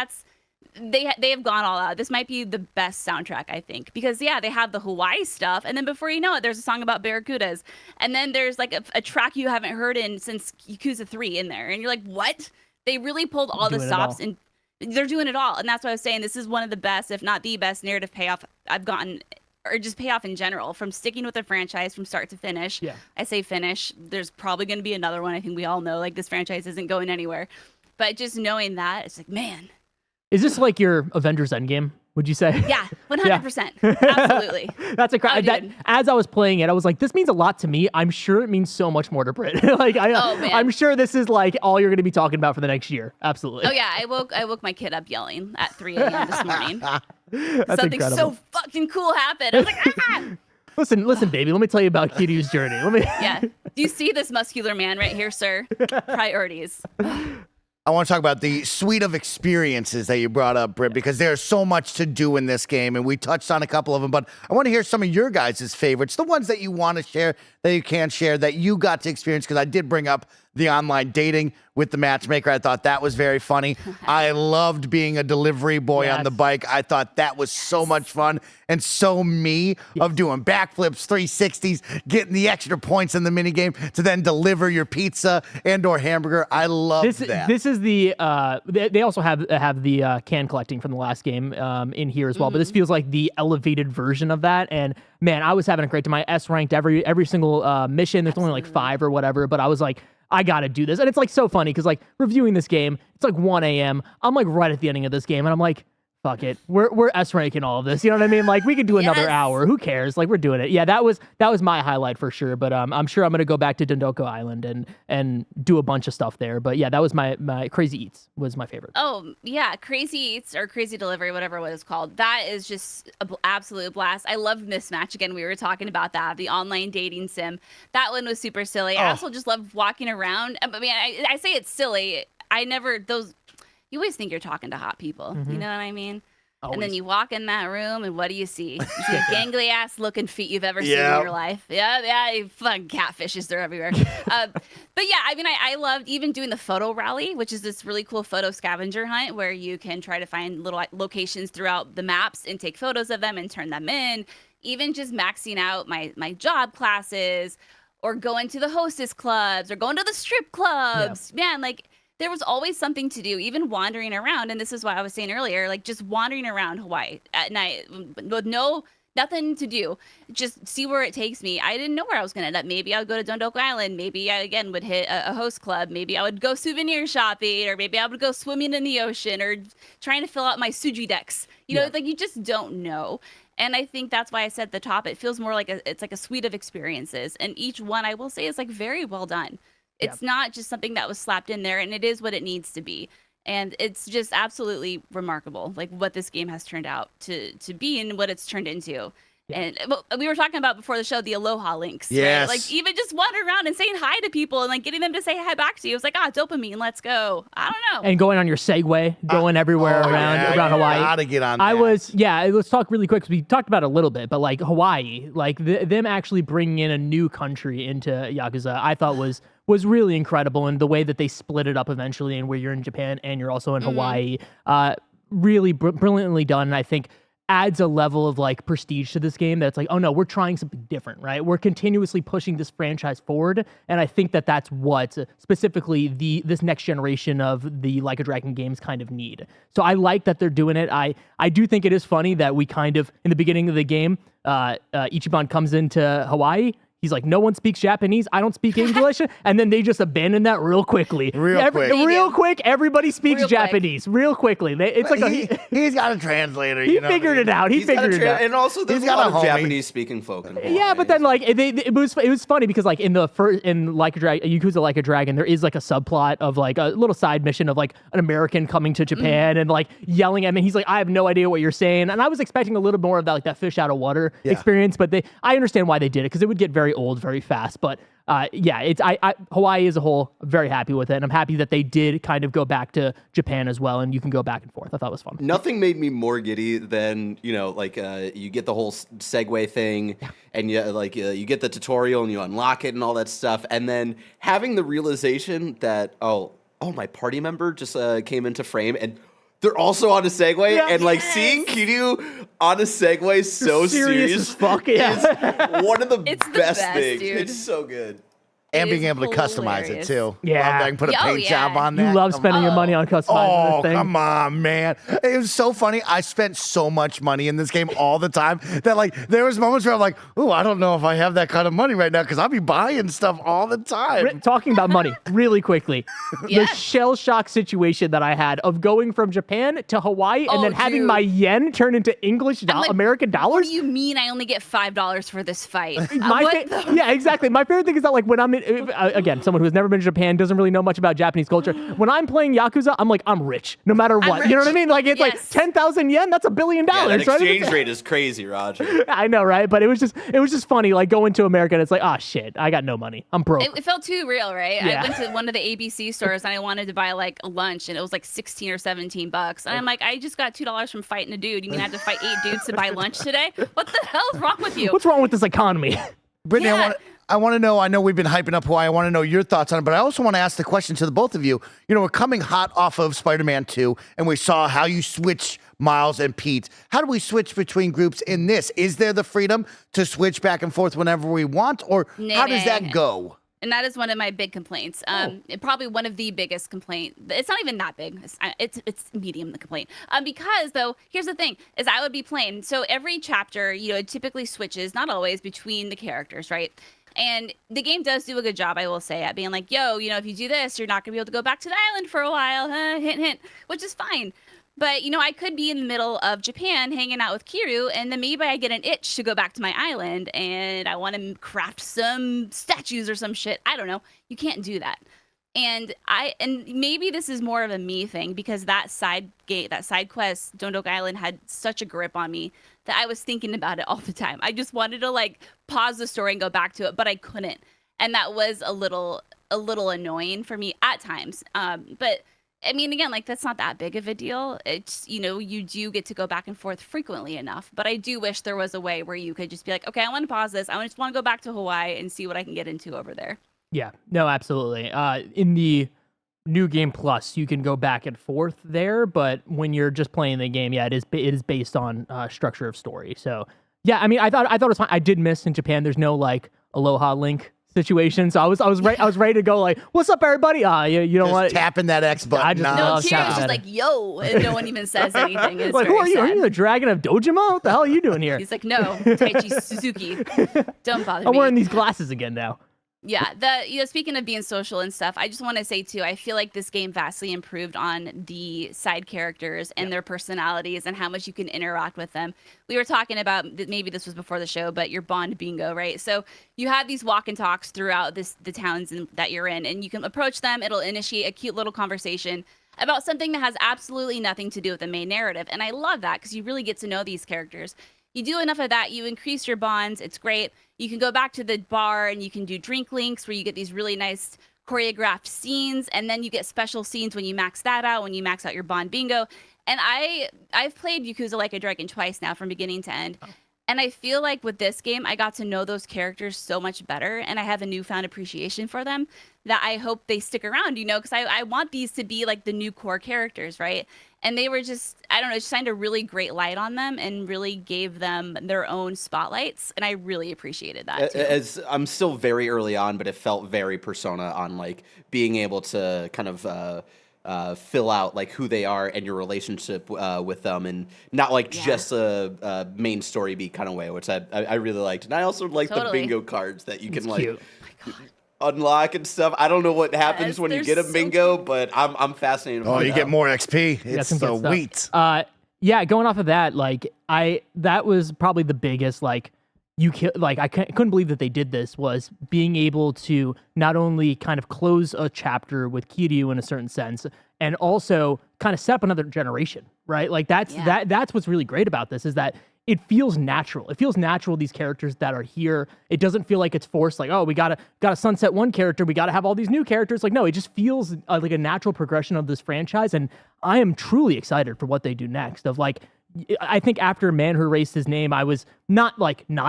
they have gone all out. This might be the best soundtrack, I think, because they have the Hawaii stuff, and then before you know it, there's a song about barracudas, and then there's like a track you haven't heard since Yakuza 3 in there, and you're like, what? They really pulled all the stops, and they're doing it all, and that's why I was saying this is one of the best, if not the best, narrative payoff I've gotten, or just payoff in general, from sticking with the franchise from start to finish. Yeah. I say finish. There's probably going to be another one. I think we all know like this franchise isn't going anywhere, but just knowing that, it's like, man. Is this like your Avengers Endgame, would you say? Yeah, 100%. Absolutely. That's as I was playing it, I was like, this means a lot to me. I'm sure it means so much more to Britt. I'm sure this is like all you're going to be talking about for the next year. Absolutely. Oh yeah, I woke my kid up yelling at 3 a.m. this morning. That's Something incredible. So fucking cool happened. I was like, ah! Listen, baby, let me tell you about Kiryu's journey. Yeah. Do you see this muscular man right here, sir? Priorities. I want to talk about the suite of experiences that you brought up, Britt, because there's so much to do in this game, and we touched on a couple of them, but I want to hear some of your guys' favorites, the ones that you want to share, that you can't share, that you got to experience, because I did bring up the online dating with the matchmaker. I thought that was very funny. I loved being a delivery boy on the bike. I thought that was so much fun, and so me, of doing backflips, 360s, getting the extra points in the minigame to then deliver your pizza and or hamburger. I love that. This is the, they also have the can collecting from the last game in here as well, but this feels like the elevated version of that. And man, I was having a great time. I S-ranked every single mission. There's only like 5 or whatever, but I was like, I gotta do this. And it's like so funny because like reviewing this game, it's like 1 a.m. I'm like right at the ending of this game, and I'm like, fuck it. We're S ranking all of this. You know what I mean? Like we could do another Yes. hour. Who cares? Like we're doing it. Yeah, that was my highlight for sure. But I'm sure I'm gonna go back to Dondoko Island and do a bunch of stuff there. But yeah, that was my Crazy Eats was my favorite. Oh, yeah. Crazy Eats or Crazy Delivery, whatever it was called. That is just an absolute blast. I love Mismatch. Again, we were talking about that, the online dating sim. That one was super silly. I also just love walking around. I mean, I say it's silly. You always think you're talking to hot people. You know what I mean? And then you walk in that room, and what do you see? You see the gangly ass looking feet you've ever seen in your life. Yeah, fucking catfishes, they're everywhere. But yeah, I mean, I loved even doing the photo rally, which is this really cool photo scavenger hunt where you can try to find little locations throughout the maps and take photos of them and turn them in. Even just maxing out my job classes, or going to the hostess clubs, or going to the strip clubs. Yeah. Man, like, there was always something to do, even wandering around. And this is why I was saying earlier, like just wandering around Hawaii at night with nothing to do, just see where it takes me. I didn't know where I was going to end up. Maybe I would go to Dondoko Island. Maybe I, again, would hit a host club. Maybe I would go souvenir shopping, or maybe I would go swimming in the ocean, or trying to fill out my Suji decks. You know, like you just don't know. And I think that's why I said at the top, it feels more like it's like a suite of experiences. And each one, I will say, is like very well done. It's not just something that was slapped in there, and it is what it needs to be. And it's just absolutely remarkable, like what this game has turned out to be and what it's turned into. And we were talking about before the show, the Aloha links. Yes. Right? Like even just wandering around and saying hi to people and like getting them to say hi back to you. It was like, dopamine, let's go. I don't know. And going on your Segway, going everywhere around Hawaii. Gotta get on I that. was, let's talk really quick, because we talked about it a little bit, but like Hawaii, like them actually bringing in a new country into Yakuza, I thought was really incredible. And the way that they split it up eventually, and where you're in Japan and you're also in Hawaii, really brilliantly done. And I think adds a level of like prestige to this game that's like, oh no, we're trying something different, right? We're continuously pushing this franchise forward. And I think that that's what specifically this next generation of the Like a Dragon games kind of need. So I like that they're doing it. I do think it is funny that we kind of, in the beginning of the game, Ichiban comes into Hawaii. He's like, no one speaks Japanese. I don't speak English. And then they just abandon that real quickly. Real quick, everybody speaks Japanese. Real quickly. It's like he's got a translator. He figured it out. He figured it out. And also, there's He's a got lot a of homie. Japanese-speaking folk in Hawaii. Yeah, but then like it was funny because like in Like a Dragon, Yakuza Like a Dragon, there is like a subplot of like a little side mission of like an American coming to Japan and like yelling at me. He's like, I have no idea what you're saying, and I was expecting a little more of that, like that fish out of water experience. But I understand why they did it, because it would get very old very fast. But Hawaii as a whole, I'm very happy with it, and I'm happy that they did kind of go back to Japan as well, and you can go back and forth. I thought it was fun. Nothing made me more giddy than, like you get the whole Segway thing, and you get the tutorial and you unlock it and all that stuff, and then having the realization that my party member just came into frame, and they're also on a Segway, and like seeing Kiryu on a Segway so serious as fuck. Yeah. is one of the It's the best best, things. dude. It's so good. And It being is able to customize it hilarious. too. Yeah. Love that you can put a paint job on that. You love spending your money on customizing this thing. Come on, man. It was so funny. I spent so much money in this game all the time that like there was moments where I'm like, oh, I don't know if I have that kind of money right now, because I'll be buying stuff all the time. Talking about money really quickly. Yeah. The shell shock situation that I had of going from Japan to Hawaii and then having dude. my yen turn into English like, American What dollars. do you mean I only get $5 for this fight? Yeah, exactly. My favorite thing is that like when I'm in, again, someone who has never been to Japan, doesn't really know much about Japanese culture. When I'm playing Yakuza, I'm like, I'm rich, no matter what. You know what I mean? Like it's like 10,000 yen. That's $1 billion. Yeah, that right? exchange rate is crazy, Roger. I know, right? But it was just funny, like going to America and it's like, ah, shit, I got no money. I'm broke. It felt too real, right? Yeah. I went to one of the ABC stores and I wanted to buy like a lunch, and it was like 16 or 17 bucks. And I'm like, I just got $2 from fighting a dude. You mean I have to fight 8 dudes to buy lunch today? What the hell is wrong with you? What's wrong with this economy? Brittney, Yeah. I want to know, I know we've been hyping up Hawaii. I want to know your thoughts on it, but I also want to ask the question to the both of you. We're coming hot off of Spider-Man 2, and we saw how you switch Miles and Pete. How do we switch between groups in this? Is there the freedom to switch back and forth whenever we want, or how does that go? And that is one of my big complaints. Probably one of the biggest complaint. It's not even that big. It's medium, the complaint. Because though, here's the thing: is I would be playing. So every chapter, it typically switches, not always, between the characters, right? And the game does do a good job, I will say, at being like, if you do this, you're not gonna be able to go back to the island for a while. Hint, hint, which is fine. But, I could be in the middle of Japan hanging out with Kiryu, and then maybe I get an itch to go back to my island, and I want to craft some statues or some shit. I don't know. You can't do that. And maybe this is more of a me thing, because that side quest, Dondoko Island, had such a grip on me that I was thinking about it all the time. I just wanted to pause the story and go back to it, but I couldn't. And that was a little annoying for me at times. But I mean, again, that's not that big of a deal. It's, you do get to go back and forth frequently enough. But I do wish there was a way where you could just be like, okay, I want to pause this. I just want to go back to Hawaii and see what I can get into over there. Yeah, no, absolutely. In the New Game Plus, you can go back and forth there, but when you're just playing the game, yeah, it is based on structure of story. So, yeah, I mean, I thought it was fine. I did miss in Japan. There's no Aloha Link situation, so I was ready to go what's up, everybody? You don't want tapping that X button. I just No, love Kiryu's tapping just that. yo, and no one even says anything. It's who are you? Are sad. you the dragon of Dojima? What the hell are you doing here? He's like, no, Taichi Suzuki, don't bother I'm me. wearing these glasses again now. Yeah, speaking of being social and stuff, I just want to say too, I feel like this game vastly improved on the side characters and their personalities and how much you can interact with them. We were talking about, maybe this was before the show, but your bond bingo, right? So you have these walk and talks throughout the towns that you're in, and you can approach them. It'll initiate a cute little conversation about something that has absolutely nothing to do with the main narrative. And I love that, because you really get to know these characters. You do enough of that, you increase your bonds. It's great. You can go back to the bar and you can do drink links, where you get these really nice choreographed scenes, and then you get special scenes when you max that out, when you max out your bond bingo. And I've played Yakuza Like a Dragon twice now, from beginning to end. And I feel like with this game, I got to know those characters so much better, and I have a newfound appreciation for them that I hope they stick around, because I want these to be the new core characters, right? And they were just, I don't know, just shined a really great light on them and really gave them their own spotlights, and I really appreciated that too. As I'm still very early on, but it felt very Persona on being able to kind of fill out who they are and your relationship with them, and not just a main story beat kind of way, which I really liked. And I also like the bingo cards that you can cute. unlock and stuff. I don't know what happens when you get a bingo, but I'm fascinated. Oh, you get more XP. Yeah, It's some good stuff. sweet. Yeah, going off of that, that was probably the biggest I couldn't believe that they did this, was being able to not only kind of close a chapter with Kiryu in a certain sense, and also kind of set up another generation, right? That's what's really great about this, is that it feels natural. It feels natural, these characters that are here. It doesn't feel like it's forced, oh, we gotta sunset one character, we gotta have all these new characters. No, it just feels like a natural progression of this franchise, and I am truly excited for what they do next. I think after Man Who Erased His Name, I was not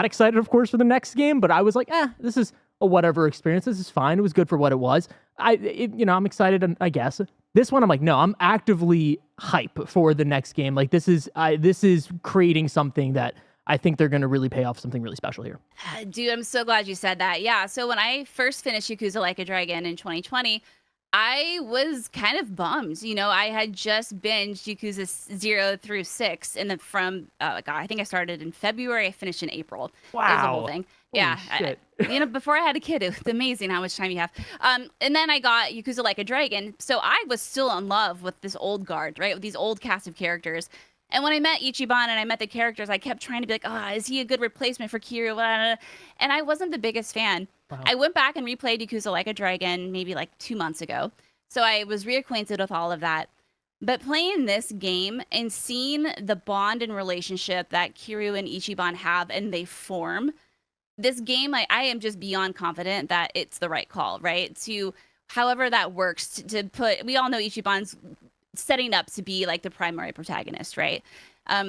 excited, of course, for the next game, but I was this is a whatever experience. This is fine. It was good for what it was. I'm excited, I guess. This one, I'm no, I'm actively hype for the next game. This is creating something that I think they're going to really pay off, something really special here. Dude, I'm so glad you said that. Yeah, so when I first finished Yakuza Like a Dragon in 2020, I was kind of bummed. I had just binged Yakuza 0 through 6, and then I think I started in February. I finished in April. Wow. It was a whole thing. Yeah. Before I had a kid, it was amazing how much time you have. And then I got Yakuza Like a Dragon. So I was still in love with this old guard, right? With these old cast of characters. And when I met Ichiban and I met the characters, I kept trying to be is he a good replacement for Kiryu? And I wasn't the biggest fan. Wow. I went back and replayed Yakuza Like a Dragon maybe 2 months ago. So I was reacquainted with all of that. But playing this game and seeing the bond and relationship that Kiryu and Ichiban have and they form, this game, I am just beyond confident that it's the right call, right? To however that works, to put, we all know Ichiban's setting up to be the primary protagonist, right?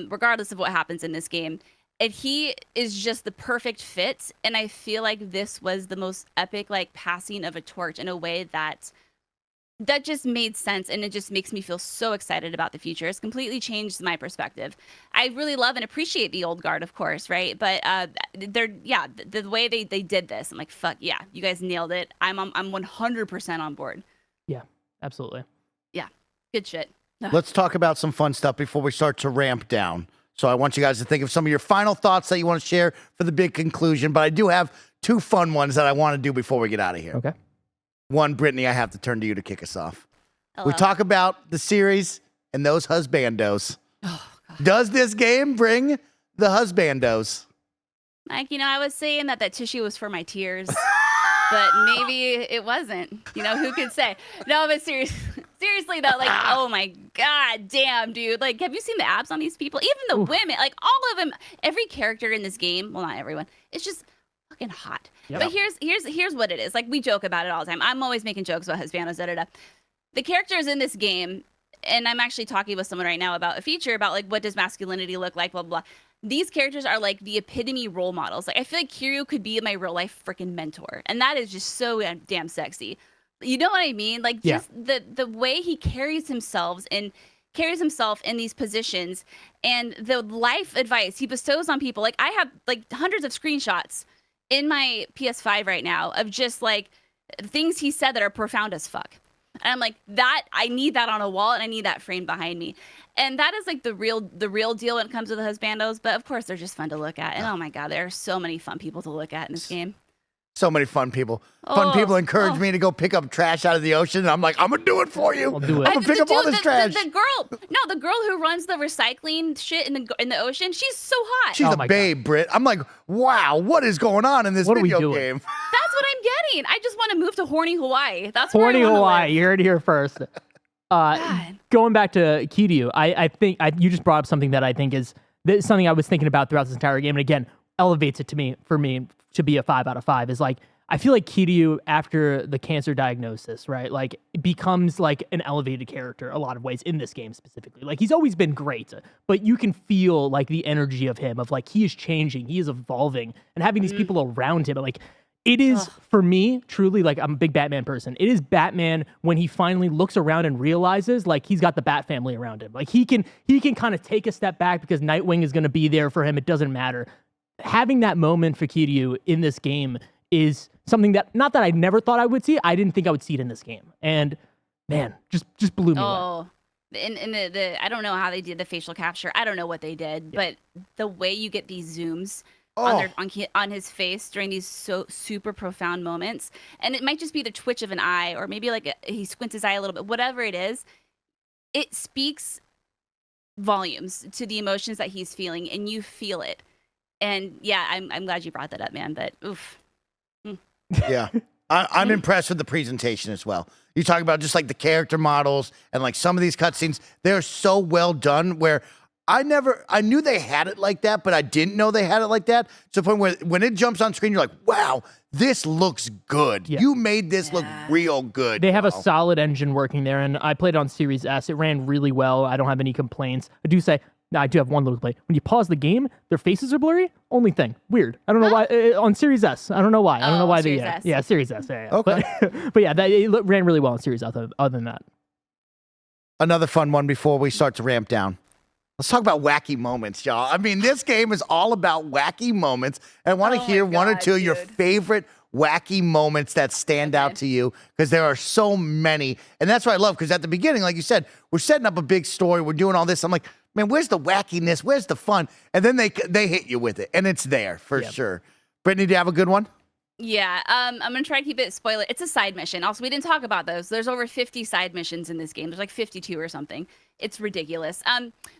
Regardless of what happens in this game. And he is just the perfect fit. And I feel like this was the most epic, passing of a torch in a way that just made sense, and it just makes me feel so excited about the future. It's completely changed my perspective. I really love and appreciate the old guard, of course, right? But the way they did this, I'm fuck yeah, you guys nailed it. I'm 100% on board. Yeah, absolutely. Yeah, good shit. Let's talk about some fun stuff before we start to ramp down. So I want you guys to think of some of your final thoughts that you want to share for the big conclusion, but I do have two fun ones that I want to do before we get out of here. Okay. One, Brittney, I have to turn to you to kick us off. Hello. We talk about the series and those husbandos. Oh, God. Does this game bring the husbandos? Like, I was saying that tissue was for my tears, but maybe it wasn't. Who could say? No, but seriously though, like, oh my God, damn, dude. Like, have you seen the abs on these people? Even the women, like all of them, every character in this game, well, not everyone, it's just fucking hot. Yep. But here's what it is. Like, we joke about it all the time. I'm always making jokes about Husbandos, da-da-da. The characters in this game, and I'm actually talking with someone right now about a feature about like, what does masculinity look like, blah, blah, blah. These characters are like the epitome role models. Like, I feel like Kiryu could be my real life freaking mentor. And that is just so damn sexy. You know what I mean? Like, just the way he carries himself in these positions and the life advice he bestows on people. Like, I have like hundreds of screenshots in my PS5 right now of just like things he said that are profound as fuck. And I'm like, I need that on a wall, and I need that framed behind me. And that is like the real deal when it comes to the husbandos. But of course, they're just fun to look at. And oh my God, there are so many fun people to look at in this game. So many fun people. Fun people encourage me to go pick up trash out of the ocean, and I'm like, I'm gonna do it for you. I'll do it. I'm gonna pick up all this trash. The girl who runs the recycling shit in the ocean, she's so hot. She's a babe, Britt. I'm like, wow, what is going on in this video game? That's what I'm getting. I just want to move to horny Hawaii. That's horny where I Hawaii. live. You heard it here first. Going back to Kiryu, I think you just brought up something that I think is something I was thinking about throughout this entire game, and again, elevates it for me to be a 5 out of 5. Is like, I feel like Kiryu, after the cancer diagnosis, right, like, becomes like an elevated character a lot of ways in this game specifically. Like, he's always been great, but you can feel like the energy of him, of like, he is changing, he is evolving, and having these people around him, like, it is, for me, truly, like, I'm a big Batman person. It is Batman when he finally looks around and realizes, like, he's got the Bat family around him. Like, he can kind of take a step back because Nightwing is going to be there for him. It doesn't matter. Having that moment for Kiryu in this game is something that, not that I never thought I would see, I didn't think I would see it in this game. And, man, just blew me away. Oh, in the I don't know how they did the facial capture. I don't know what they did, but the way you get these zooms on his face during these so super profound moments, and it might just be the twitch of an eye, or maybe like he squints his eye a little bit, whatever it is, it speaks volumes to the emotions that he's feeling, and you feel it. And yeah, I'm glad you brought that up, man. But oof. Yeah. I'm impressed with the presentation as well. You talk about just like the character models and like some of these cutscenes, they're so well done where I knew they had it like that, but I didn't know they had it like that. To the point where when it jumps on screen, you're like, wow, this looks good. Yeah. You made this look real good. They have a solid engine working there, and I played it on Series S. It ran really well. I don't have any complaints. I do have one little complaint. When you pause the game, their faces are blurry. Only thing. Weird. I don't know why. On Series S. I don't know why. I don't know why Series they. S. Yeah, Series S. Yeah. Okay. But yeah, it ran really well on Series S. Other than that. Another fun one before we start to ramp down. Let's talk about wacky moments, y'all. I mean, this game is all about wacky moments. And I want to hear one or two of your favorite wacky moments that stand out to you, because there are so many. And that's what I love, because at the beginning, like you said, we're setting up a big story. We're doing all this. I'm like, man, where's the wackiness? Where's the fun? And then they hit you with it, and it's there for sure. Brittney, do you have a good one? Yeah, I'm gonna try to keep it spoiler. It's a side mission. Also, we didn't talk about those. There's over 50 side missions in this game. There's like 52 or something. It's ridiculous.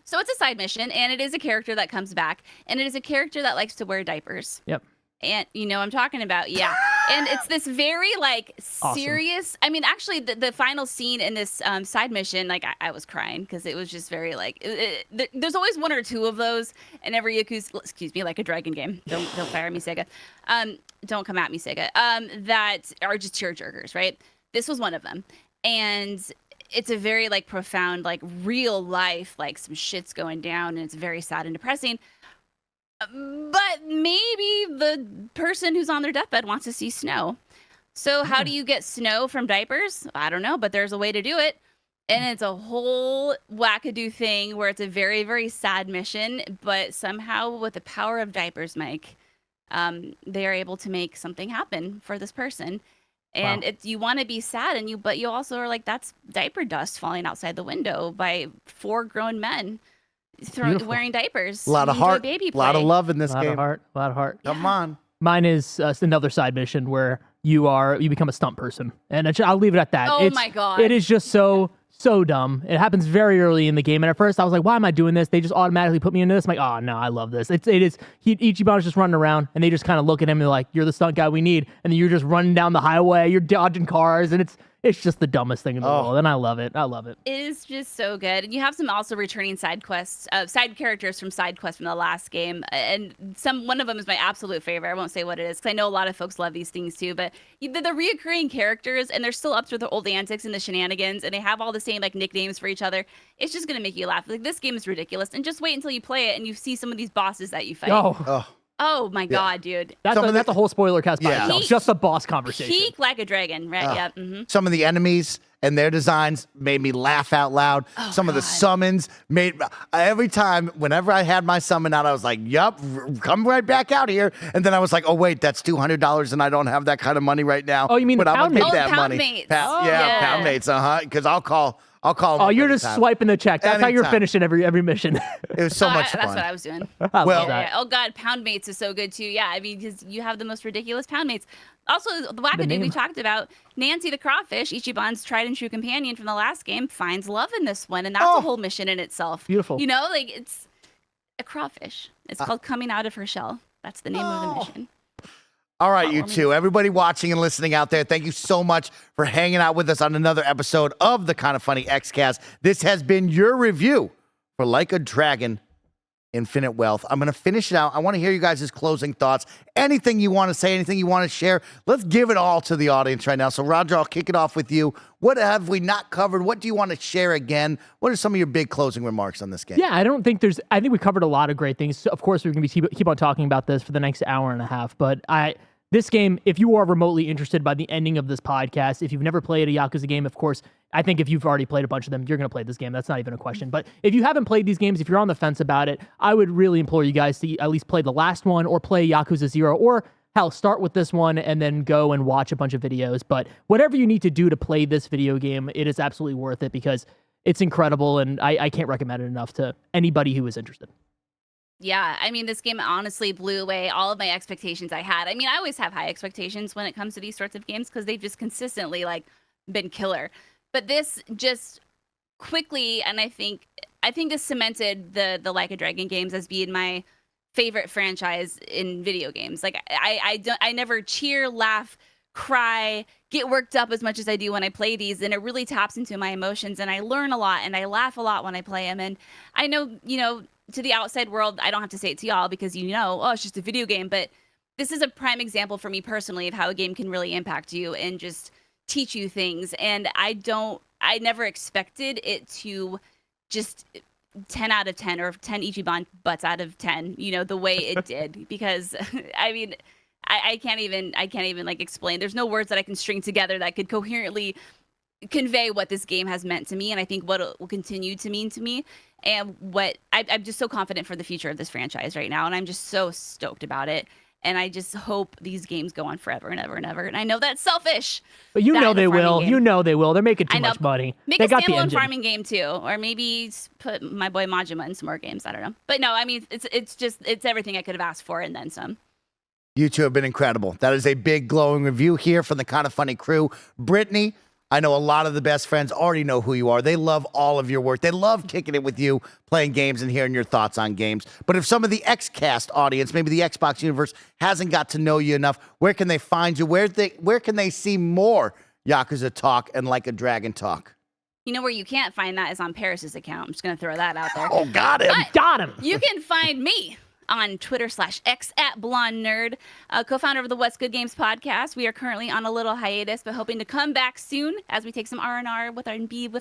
So it's a side mission, and it is a character that comes back, and it is a character that likes to wear diapers. Yep. And you know what I'm talking about, yeah. And it's this very like serious. I mean, actually, the final scene in this side mission, like I was crying because it was just very like. There's always one or two of those in every Yakuza, like a dragon game. Don't fire me, Sega. Don't come at me, Sega. That are just tearjerkers, right? This was one of them, and it's a very like profound, like real life, like some shit's going down, and it's very sad and depressing. But maybe the person who's on their deathbed wants to see snow. So how do you get snow from diapers? I don't know, but there's a way to do it. And it's a whole wackadoo thing where it's a very, very sad mission, but somehow with the power of diapers, Mike, they are able to make something happen for this person. And you want to be sad, but you also are like, that's diaper dust falling outside the window by 4 grown men. Wearing diapers. A lot of heart. Baby a lot of love in this game. A lot of heart. Come on. Mine is another side mission where you become a stunt person, and I'll leave it at that. Oh my God. It is just so so dumb. It happens very early in the game, and at first I was like, "Why am I doing this?" They just automatically put me into this. I'm like, "Oh no, I love this." Ichiban's just running around, and they just kind of look at him and they're like, "You're the stunt guy we need," and then you're just running down the highway, you're dodging cars, and it's just the dumbest thing in the world, and I love it. I love it. It is just so good. And you have some also returning side quests, side characters from side quests from the last game. And one of them is my absolute favorite. I won't say what it is because I know a lot of folks love these things too. But the reoccurring characters, and they're still up to their old antics and the shenanigans, and they have all the same like nicknames for each other. It's just gonna make you laugh. Like, this game is ridiculous. And just wait until you play it and you see some of these bosses that you fight. Oh my god, dude. That's a whole spoiler cast by itself. Just a boss conversation. Peak like a dragon, right? Yeah. Mm-hmm. Some of the enemies and their designs made me laugh out loud. Some of the summons made every time, whenever I had my summon out, I was like, yup, come right back out here. And then I was like, oh wait, that's $200 and I don't have that kind of money right now. Oh, you mean but the I'm pound gonna get mates? that money. Mates. Pound mates, because I'll call them. Oh, you're just swiping the check. That's how you're finishing every mission. It was so much fun. That's what I was doing. I love that. Yeah. Oh god, pound mates is so good too. Yeah, I mean, because you have the most ridiculous pound mates. Also, the wackadoo we talked about, Nancy the crawfish, Ichiban's tried and true companion from the last game, finds love in this one, and that's a whole mission in itself. Beautiful. You know, like, it's a crawfish. It's called Coming Out of Her Shell. That's the name of the mission. All right, you two, everybody watching and listening out there, thank you so much for hanging out with us on another episode of the KindaFunny Xcast. This has been your review for Like a Dragon Infinite Wealth. I'm going to finish it out. I want to hear you guys' closing thoughts. Anything you want to say, anything you want to share, let's give it all to the audience right now. So, Roger, I'll kick it off with you. What have we not covered? What do you want to share again? What are some of your big closing remarks on this game? Yeah, I think we covered a lot of great things. So of course, we're going to keep on talking about this for the next hour and a half, but this game, if you are remotely interested by the ending of this podcast, if you've never played a Yakuza game, of course, I think if you've already played a bunch of them, you're going to play this game. That's not even a question. But if you haven't played these games, if you're on the fence about it, I would really implore you guys to at least play the last one or play Yakuza 0, or hell, start with this one and then go and watch a bunch of videos. But whatever you need to do to play this video game, it is absolutely worth it because it's incredible, and I can't recommend it enough to anybody who is interested. Yeah, I mean, this game honestly blew away all of my expectations I had. I mean, I always have high expectations when it comes to these sorts of games because they've just consistently been killer. But this just quickly, and I think this cemented the Like a Dragon games as being my favorite franchise in video games. Like, I never cheer, laugh, cry, get worked up as much as I do when I play these, and it really taps into my emotions, and I learn a lot and I laugh a lot when I play them. And I know, to the outside world, I don't have to say it to y'all because it's just a video game, but this is a prime example for me personally of how a game can really impact you and just teach you things. And I never expected it to just 10 out of 10 or 10 Ichiban butts out of 10, the way it did, because I mean, I can't even explain. There's no words that I can string together that could coherently convey what this game has meant to me, and I think what it will continue to mean to me, and what I'm just so confident for the future of this franchise right now, and I'm just so stoked about it, and I just hope these games go on forever and ever and ever. And I know that's selfish, but they will. They will. They're making too much money. Make they a got the standalone engine. farming game too, or maybe put my boy Majima in some more games. I don't know, but no, I mean it's everything I could have asked for and then some. You two have been incredible. That is a big glowing review here from the KindaFunny crew. Brittney, I know a lot of the best friends already know who you are. They love all of your work. They love kicking it with you, playing games and hearing your thoughts on games. But if some of the Xcast audience, maybe the Xbox universe, hasn't got to know you enough, where can they find you? Where can they see more Yakuza talk and Like a Dragon talk? Where you can't find that is on Paris's account. I'm just going to throw that out there. Oh, got him. Got him. You can find me on Twitter/X @BlondeNerd, co-founder of the What's Good Games podcast. We are currently on a little hiatus, but hoping to come back soon as we take some R&R with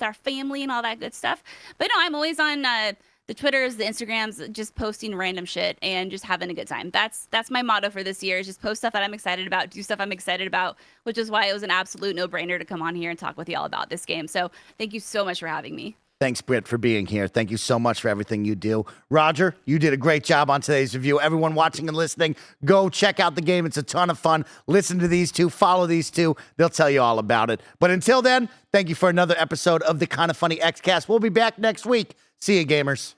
our family and all that good stuff. But no, I'm always on the Twitters, the Instagrams, just posting random shit and just having a good time. That's my motto for this year, is just post stuff that I'm excited about, do stuff I'm excited about, which is why it was an absolute no-brainer to come on here and talk with y'all about this game. So thank you so much for having me. Thanks, Britt, for being here. Thank you so much for everything you do. Roger, you did a great job on today's review. Everyone watching and listening, go check out the game. It's a ton of fun. Listen to these two. Follow these two. They'll tell you all about it. But until then, thank you for another episode of the KindaFunny Xcast. We'll be back next week. See you, gamers.